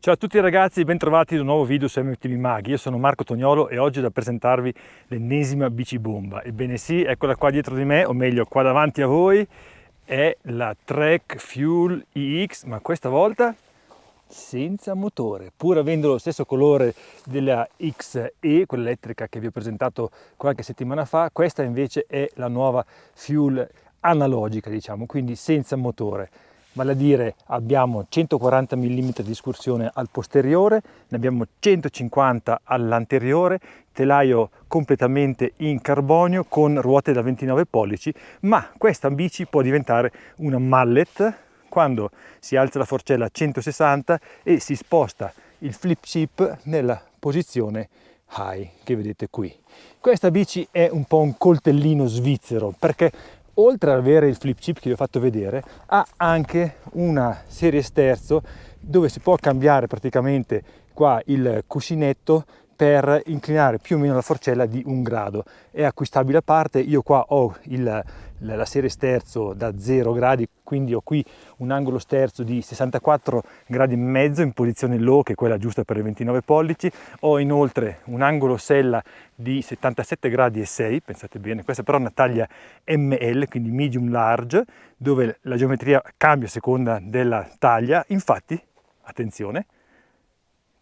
Ciao a tutti ragazzi, bentrovati in un nuovo video su MTB Maghi. Io sono Marco Toniolo e oggi ho da presentarvi l'ennesima bici bomba. Ebbene sì, eccola qua dietro di me, o meglio qua davanti a voi, è la Trek Fuel iX, ma questa volta senza motore, pur avendo lo stesso colore della XE, quella elettrica che vi ho presentato qualche settimana fa. Questa invece è la nuova Fuel analogica, diciamo, quindi senza motore. Vale a dire, abbiamo 140 mm di escursione al posteriore, ne abbiamo 150 all'anteriore, telaio completamente in carbonio con ruote da 29 pollici, ma questa bici può diventare una mallet quando si alza la forcella a 160 e si sposta il flip chip nella posizione high che vedete qui. Questa bici è un po' un coltellino svizzero perché oltre ad avere il flip chip che vi ho fatto vedere, ha anche una serie sterzo dove si può cambiare praticamente qua il cuscinetto per inclinare più o meno la forcella di 1 grado. È acquistabile a parte. Io qua ho la serie sterzo da 0 gradi, quindi ho qui un angolo sterzo di 64 gradi e mezzo in posizione low, che è quella giusta per le 29 pollici. Ho inoltre un angolo sella di 77 gradi e 6, pensate bene, questa però è una taglia ML, quindi medium large, dove la geometria cambia a seconda della taglia. Infatti, attenzione,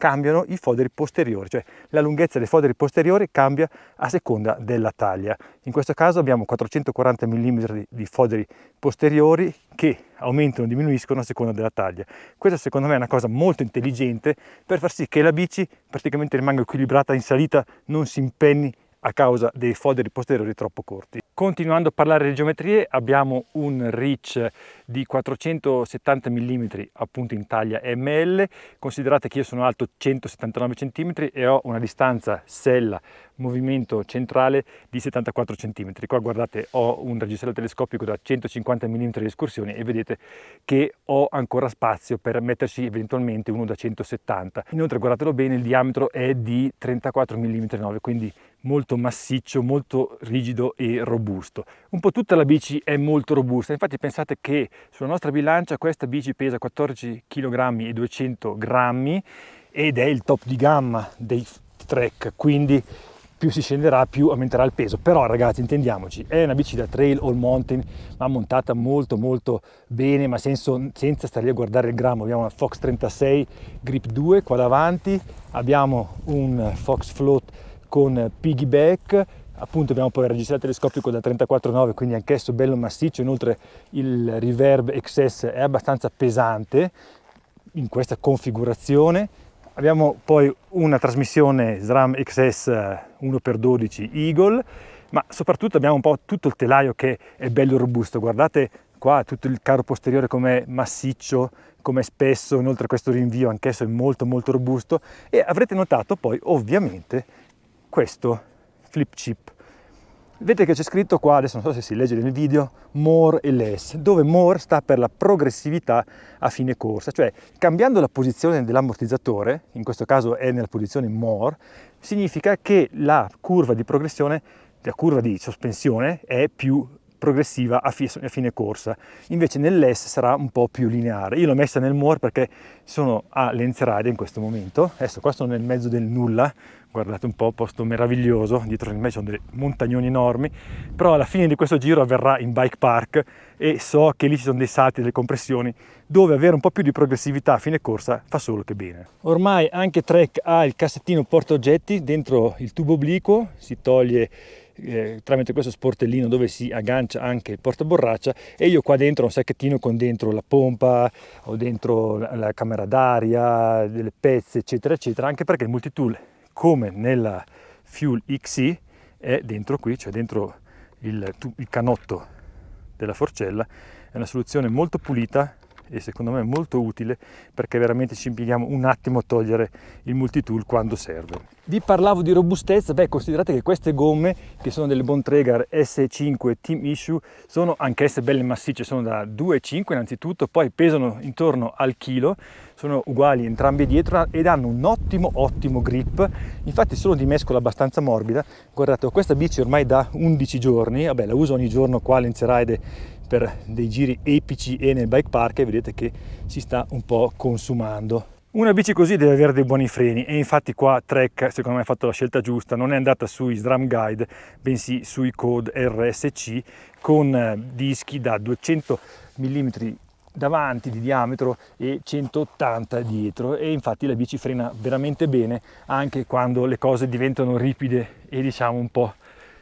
cambiano i foderi posteriori, cioè la lunghezza dei foderi posteriori cambia a seconda della taglia. In questo caso abbiamo 440 mm di foderi posteriori che aumentano o diminuiscono a seconda della taglia. Questa secondo me è una cosa molto intelligente per far sì che la bici praticamente rimanga equilibrata in salita, non si impenni a causa dei foderi posteriori troppo corti. Continuando a parlare di geometrie, abbiamo un reach di 470 mm appunto in taglia ML. Considerate che io sono alto 179 cm e ho una distanza sella movimento centrale di 74 cm. Qua guardate, ho un registro telescopico da 150 mm di escursione e vedete che ho ancora spazio per metterci eventualmente uno da 170. Inoltre guardatelo bene, il diametro è di 34 mm 9, quindi molto massiccio, molto rigido e robusto. Un po' tutta la bici è molto robusta, infatti pensate che sulla nostra bilancia questa bici pesa 14 kg e 200 grammi ed è il top di gamma dei Trek, quindi più si scenderà più aumenterà il peso. Però ragazzi, intendiamoci, è una bici da trail all mountain, ma montata molto molto bene, ma senza stare lì a guardare il grammo. Abbiamo una Fox 36 Grip 2 qua davanti, abbiamo un Fox Float con piggyback, appunto abbiamo poi il registro telescopico da 34,9, quindi anch'esso bello massiccio. Inoltre il reverb XS è abbastanza pesante in questa configurazione. Abbiamo poi una trasmissione SRAM XS 1x12 Eagle, ma soprattutto abbiamo un po' tutto il telaio che è bello robusto. Guardate qua tutto il caro posteriore com'è massiccio, com'è spesso, inoltre questo rinvio anch'esso è molto molto robusto. E avrete notato poi ovviamente questo flip chip. Vedete che c'è scritto qua, adesso non so se si legge nel video, more e less, dove more sta per la progressività a fine corsa, cioè cambiando la posizione dell'ammortizzatore, in questo caso è nella posizione more, significa che la curva di progressione, la curva di sospensione è più progressiva a fine corsa, invece nel less sarà un po' più lineare. Io l'ho messa nel more perché sono a Lenzerheide in questo momento. Adesso qua sono nel mezzo del nulla, guardate un po', posto meraviglioso, dietro di me ci sono dei montagnoni enormi, però alla fine di questo giro avverrà in bike park e so che lì ci sono dei salti, delle compressioni, dove avere un po' più di progressività a fine corsa fa solo che bene. Ormai anche Trek ha il cassettino porta oggetti dentro il tubo obliquo, si toglie tramite questo sportellino dove si aggancia anche il portaborraccia, e io qua dentro ho un sacchettino con dentro la pompa, ho dentro la camera d'aria, delle pezze eccetera eccetera, anche perché il multitool come nella Fuel XE è dentro qui, cioè dentro il canotto della forcella. È una soluzione molto pulita e secondo me molto utile, perché veramente ci impieghiamo un attimo a togliere il multitool quando serve. Vi parlavo di robustezza, considerate che queste gomme, che sono delle Bontrager S5 Team Issue, sono anch'esse belle massicce, sono da 2,5 innanzitutto, poi pesano intorno al chilo, sono uguali entrambe dietro ed hanno un ottimo grip. Infatti sono di mescola abbastanza morbida. Guardate, ho questa bici ormai da 11 giorni, la uso ogni giorno qua a Lenzerheide per dei giri epici e nel bike park, e vedete che si sta un po' consumando. Una bici così deve avere dei buoni freni e infatti qua Trek secondo me ha fatto la scelta giusta, non è andata sui SRAM Guide bensì sui Code RSC con dischi da 200 mm davanti di diametro e 180 dietro, e infatti la bici frena veramente bene anche quando le cose diventano ripide e diciamo un po'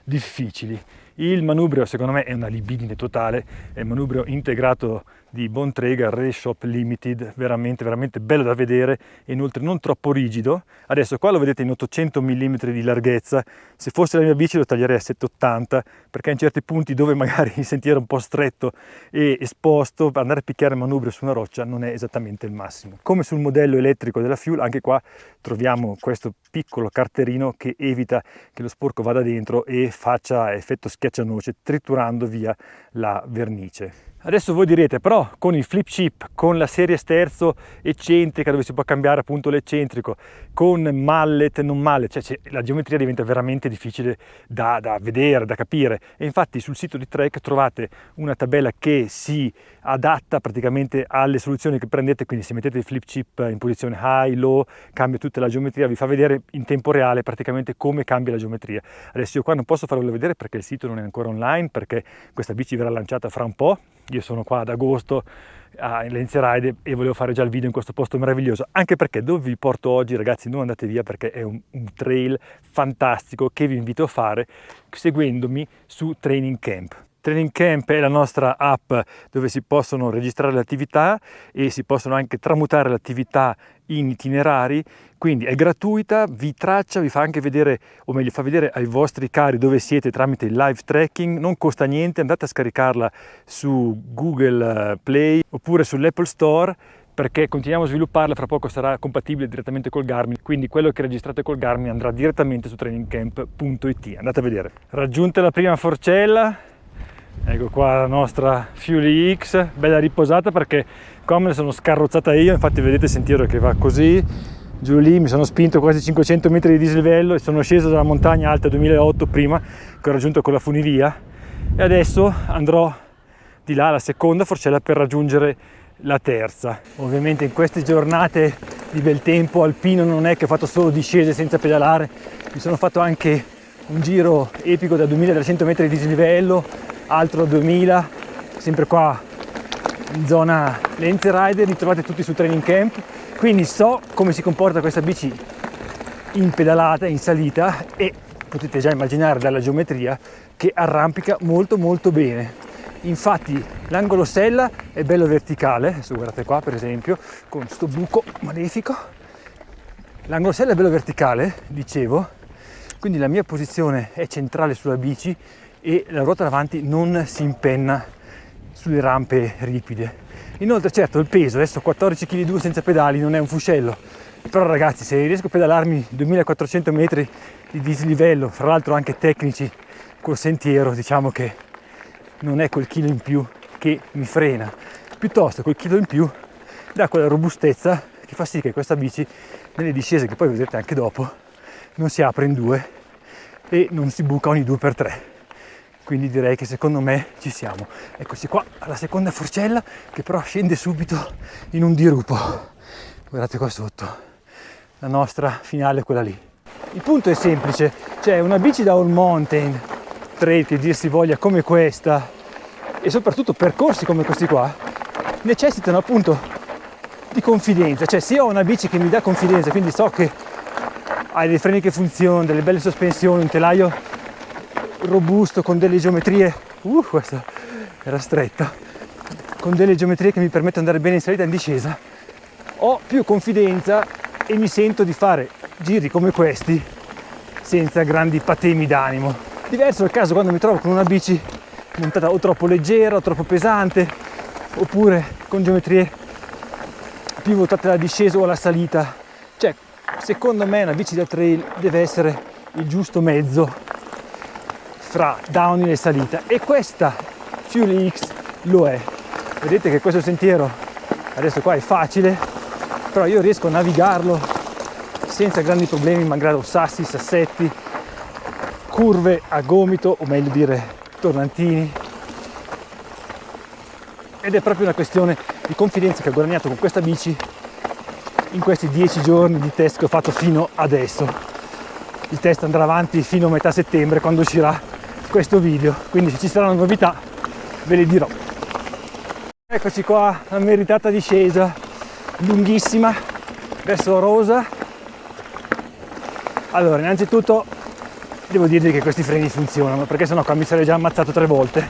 difficili. Il manubrio secondo me è una libidine totale, è il manubrio integrato di Bontrager Race Shop Limited, veramente bello da vedere e inoltre non troppo rigido. Adesso qua lo vedete in 800 mm di larghezza, se fosse la mia bici lo taglierei a 780 perché in certi punti dove magari il sentiero è un po' stretto e esposto, per andare a picchiare il manubrio su una roccia non è esattamente il massimo. Come sul modello elettrico della Fuel, anche qua troviamo questo piccolo carterino che evita che lo sporco vada dentro e faccia effetto schiaccianoce triturando via la vernice. Adesso voi direte, però con il flip chip, con la serie sterzo eccentrica dove si può cambiare appunto l'eccentrico, con mallet, non mallet, cioè la geometria diventa veramente difficile da vedere, da capire. E infatti sul sito di Trek trovate una tabella che si adatta praticamente alle soluzioni che prendete, quindi se mettete il flip chip in posizione high, low, cambia tutta la geometria, vi fa vedere in tempo reale praticamente come cambia la geometria. Adesso io qua non posso farvelo vedere perché il sito non è ancora online, perché questa bici verrà lanciata fra un po'. Io sono qua ad agosto a Lenzerheide e volevo fare già il video in questo posto meraviglioso, anche perché dove vi porto oggi, ragazzi, non andate via perché è un trail fantastico che vi invito a fare seguendomi su Training Camp. Training Camp è la nostra app dove si possono registrare le attività e si possono anche tramutare le attività in itinerari, quindi è gratuita, vi traccia, vi fa anche vedere, o meglio fa vedere ai vostri cari dove siete tramite il live tracking, non costa niente, andate a scaricarla su Google Play oppure sull'Apple Store, perché continuiamo a svilupparla, fra poco sarà compatibile direttamente col Garmin, quindi quello che registrate col Garmin andrà direttamente su trainingcamp.it, andate a vedere. Raggiunta la prima forcella, ecco qua la nostra Fuel X, bella riposata perché qua me ne sono scarrozzata io, infatti vedete il sentiero che va così, giù lì mi sono spinto quasi 500 metri di dislivello e sono sceso dalla montagna alta 2008 prima, che ho raggiunto con la funivia, e adesso andrò di là alla seconda forcella per raggiungere la terza. Ovviamente in queste giornate di bel tempo alpino non è che ho fatto solo discese senza pedalare, mi sono fatto anche un giro epico da 2300 metri di dislivello, altro 2000, sempre qua in zona Lenzerheide, li trovate tutti su Training Camp, quindi so come si comporta questa bici in pedalata, in salita, e potete già immaginare dalla geometria che arrampica molto bene. Infatti l'angolo sella è bello verticale, adesso guardate qua per esempio con sto buco malefico, l'angolo sella è bello verticale, dicevo, quindi la mia posizione è centrale sulla bici e la ruota davanti non si impenna sulle rampe ripide. Inoltre certo il peso, adesso 14,2 kg senza pedali non è un fuscello, però ragazzi se riesco a pedalarmi 2400 metri di dislivello, fra l'altro anche tecnici col sentiero, diciamo che non è quel chilo in più che mi frena, piuttosto quel chilo in più dà quella robustezza che fa sì che questa bici nelle discese, che poi vedrete anche dopo, non si apre in due e non si buca ogni 2x3. Quindi direi che secondo me ci siamo. Eccoci qua alla seconda forcella che però scende subito in un dirupo. Guardate qua sotto, la nostra finale è quella lì. Il punto è semplice, cioè una bici da all mountain trail che dir si voglia come questa e soprattutto percorsi come questi qua necessitano appunto di confidenza, cioè se ho una bici che mi dà confidenza, quindi so che hai dei freni che funzionano, delle belle sospensioni, un telaio robusto con delle geometrie, questa era stretta, con delle geometrie che mi permettono di andare bene in salita e in discesa, ho più confidenza e mi sento di fare giri come questi senza grandi patemi d'animo. Diverso è il caso quando mi trovo con una bici montata o troppo leggera o troppo pesante, oppure con geometrie più votate alla discesa o alla salita. Cioè, secondo me una bici da trail deve essere il giusto mezzo fra downhill e salita, e questa Fuel X lo è. Vedete che questo sentiero adesso qua è facile, però io riesco a navigarlo senza grandi problemi, malgrado sassi, sassetti, curve a gomito, o meglio dire tornantini, ed è proprio una questione di confidenza che ho guadagnato con questa bici in questi 10 giorni di test che ho fatto fino adesso. Il test andrà avanti fino a metà settembre, quando uscirà questo video, quindi se ci saranno novità ve le dirò. Eccoci qua, la meritata discesa lunghissima verso Rosa. Allora, innanzitutto devo dirvi che questi freni funzionano, perché sennò qua mi sarei già ammazzato 3 volte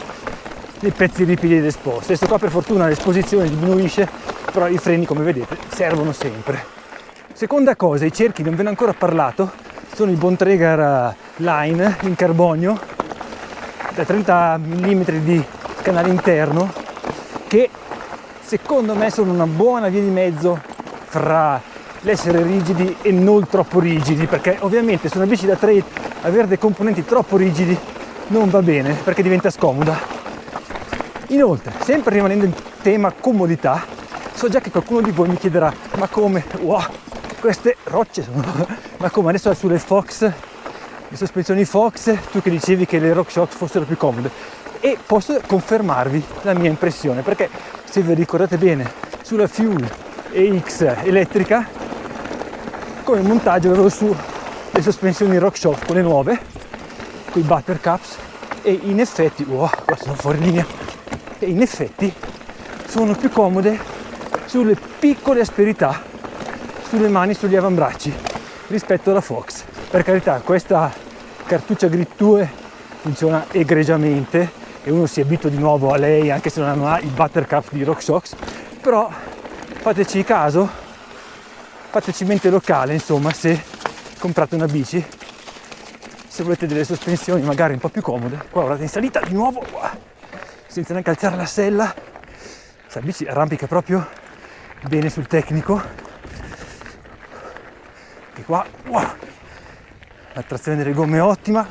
nei pezzi ripidi ed esposti. Adesso qua per fortuna l'esposizione diminuisce, però i freni, come vedete, servono sempre. Seconda cosa, i cerchi, non ve ne ho ancora parlato, sono i Bontrager Line in carbonio da 30 mm di canale interno, che secondo me sono una buona via di mezzo fra l'essere rigidi e non troppo rigidi, perché ovviamente su una bici da trail avere dei componenti troppo rigidi non va bene, perché diventa scomoda. Inoltre, sempre rimanendo in tema comodità, so già che qualcuno di voi mi chiederà: ma come? Wow, queste rocce sono... ma come? Adesso sulle Fox, le sospensioni Fox, tu che dicevi che le RockShox fossero più comode, e posso confermarvi la mia impressione, perché se vi ricordate bene, sulla Fuel EX elettrica come montaggio avevo su le sospensioni RockShox, quelle nuove, con i buttercups, e in effetti, wow, qua sono fuori linea, e in effetti sono più comode sulle piccole asperità sulle mani, sugli avambracci, rispetto alla Fox. Per carità, questa cartuccia Grip 2 funziona egregiamente e uno si abitua di nuovo a lei anche se non ha i buttercup di RockShox, però fateci caso, fateci mente locale, insomma, se comprate una bici, se volete delle sospensioni magari un po' più comode. Qua guardate, in salita di nuovo, senza neanche alzare la sella, questa bici arrampica proprio bene sul tecnico. E qua, la trazione delle gomme è ottima,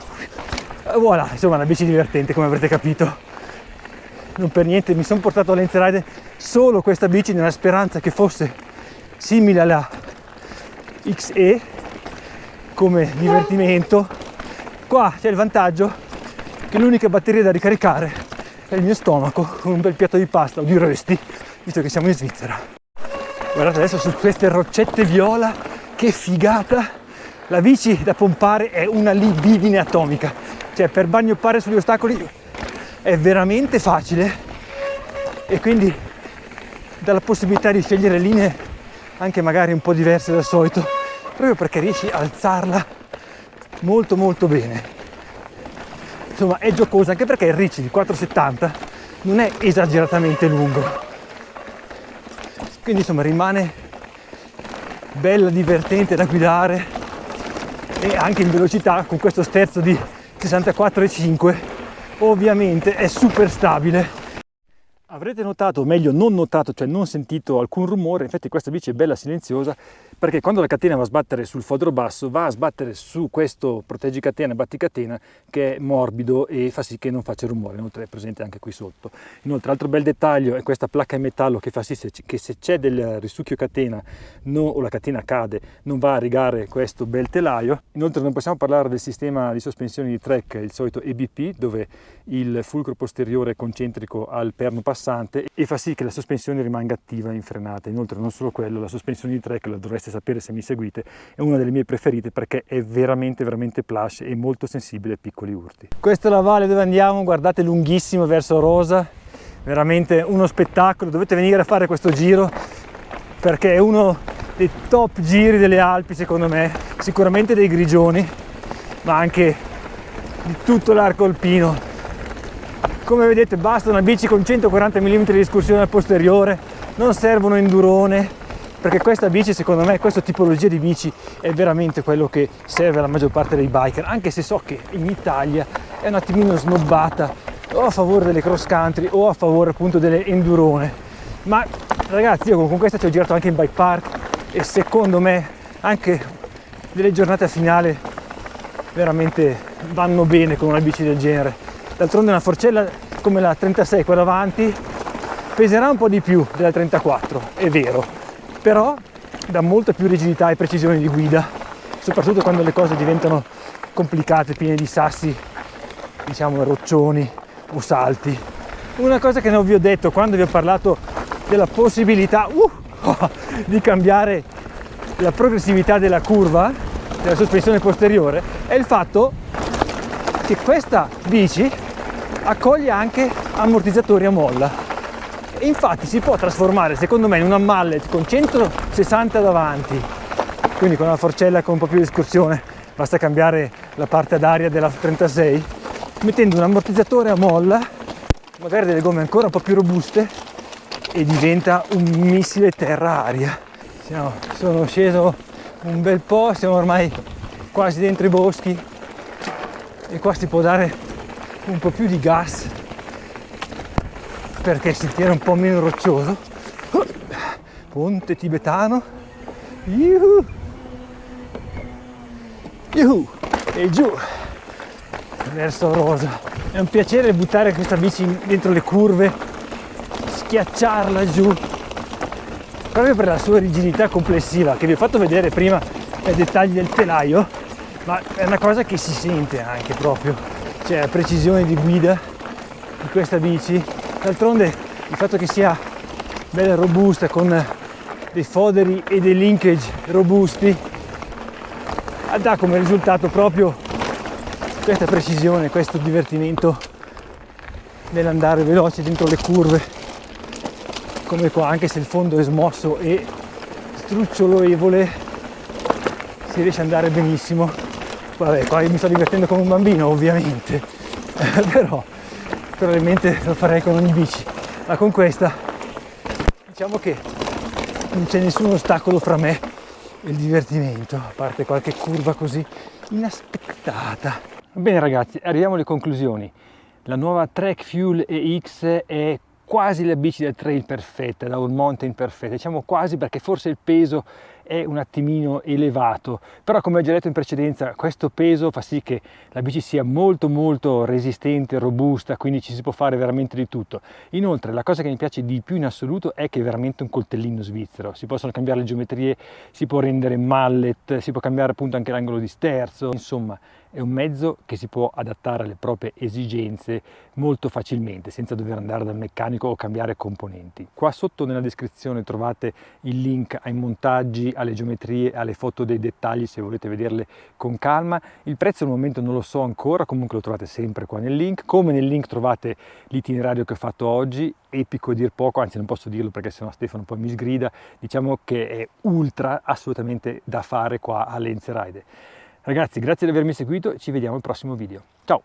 voilà, insomma una bici divertente, come avrete capito. Non per niente mi sono portato all'Enseride solo questa bici nella speranza che fosse simile alla XE come divertimento. Qua c'è il vantaggio che l'unica batteria da ricaricare è il mio stomaco, con un bel piatto di pasta o di rösti, visto che siamo in Svizzera. Guardate adesso su queste roccette viola, che figata! La bici da pompare è una libidine atomica, cioè per bagnoppare sugli ostacoli è veramente facile, e quindi dà la possibilità di scegliere linee anche magari un po' diverse dal solito, proprio perché riesci a alzarla molto molto bene. Insomma è giocosa, anche perché il reach di 4,70 non è esageratamente lungo, quindi insomma rimane bella, divertente da guidare, e anche in velocità con questo sterzo di 64,5 ovviamente è super stabile. Avrete notato, o meglio non notato, cioè non sentito alcun rumore. Infatti questa bici è bella silenziosa, perché quando la catena va a sbattere sul fodero basso va a sbattere su questo proteggicatena, batticatena, che è morbido e fa sì che non faccia rumore. Inoltre è presente anche qui sotto. Inoltre altro bel dettaglio è questa placca in metallo che fa sì che se c'è del risucchio catena o la catena cade non va a rigare questo bel telaio. Inoltre non possiamo parlare del sistema di sospensioni di Trek, il solito EBP, dove il fulcro posteriore è concentrico al perno passante e fa sì che la sospensione rimanga attiva in frenata. Inoltre non solo quello, la sospensione di Trek, la dovreste sapere se mi seguite, è una delle mie preferite perché è veramente plush e molto sensibile ai piccoli urti. Questa è la valle dove andiamo, guardate, lunghissimo verso Rosa, veramente uno spettacolo. Dovete venire a fare questo giro perché è uno dei top giri delle Alpi secondo me, sicuramente dei Grigioni, ma anche di tutto l'arco alpino. Come vedete basta una bici con 140 mm di escursione al posteriore, non servono endurone, perché questa bici, secondo me, questa tipologia di bici è veramente quello che serve alla maggior parte dei biker, anche se so che in Italia è un attimino snobbata o a favore delle cross country o a favore appunto delle endurone. Ma ragazzi, io con questa ci ho girato anche in bike park e secondo me anche delle giornate a finale veramente vanno bene con una bici del genere. D'altronde una forcella come la 36 qua davanti peserà un po' di più della 34, è vero, però dà molta più rigidità e precisione di guida, soprattutto quando le cose diventano complicate, piene di sassi, diciamo roccioni o salti. Una cosa che non vi ho detto quando vi ho parlato della possibilità di cambiare la progressività della curva della sospensione posteriore è il fatto che questa bici accoglie anche ammortizzatori a molla e infatti si può trasformare secondo me in una mallet con 160 davanti, quindi con una forcella con un po' più di escursione, basta cambiare la parte ad aria della 36, mettendo un ammortizzatore a molla, magari delle gomme ancora un po' più robuste, e diventa un missile terra-aria. Sono sceso un bel po', siamo ormai quasi dentro i boschi e qua si può dare un po' più di gas perché il sentiero è un po' meno roccioso. Ponte tibetano, yuhu, yuhu, e giù verso Rosa. È un piacere buttare questa bici dentro le curve, schiacciarla giù, proprio per la sua rigidità complessiva che vi ho fatto vedere prima nei dettagli del telaio, ma è una cosa che si sente anche proprio, cioè la precisione di guida di questa bici. D'altronde il fatto che sia bella robusta con dei foderi e dei linkage robusti dà come risultato proprio questa precisione, questo divertimento nell'andare veloce dentro le curve, come qua, anche se il fondo è smosso e strucciolevole si riesce ad andare benissimo. Vabbè, qua mi sto divertendo come un bambino ovviamente, però probabilmente lo farei con ogni bici, ma con questa diciamo che non c'è nessun ostacolo fra me e il divertimento, a parte qualche curva così inaspettata. Bene ragazzi, arriviamo alle conclusioni. La nuova Trek Fuel EX è quasi la bici da trail perfetta, da all mountain perfetta, diciamo quasi, perché forse il peso è un attimino elevato, però come ho già detto in precedenza questo peso fa sì che la bici sia molto resistente, robusta, quindi ci si può fare veramente di tutto. Inoltre la cosa che mi piace di più in assoluto è che è veramente un coltellino svizzero, si possono cambiare le geometrie, si può rendere mallet, si può cambiare appunto anche l'angolo di sterzo, insomma è un mezzo che si può adattare alle proprie esigenze molto facilmente senza dover andare dal meccanico o cambiare componenti. Qua sotto nella descrizione trovate il link ai montaggi, alle geometrie, alle foto dei dettagli se volete vederle con calma. Il prezzo al momento non lo so ancora, comunque lo trovate sempre qua nel link. Come nel link trovate l'itinerario che ho fatto oggi, epico a dir poco, anzi non posso dirlo perché sennò Stefano poi mi sgrida, diciamo che è ultra assolutamente da fare qua a Lenzerheide. Ragazzi, grazie di avermi seguito, ci vediamo al prossimo video. Ciao!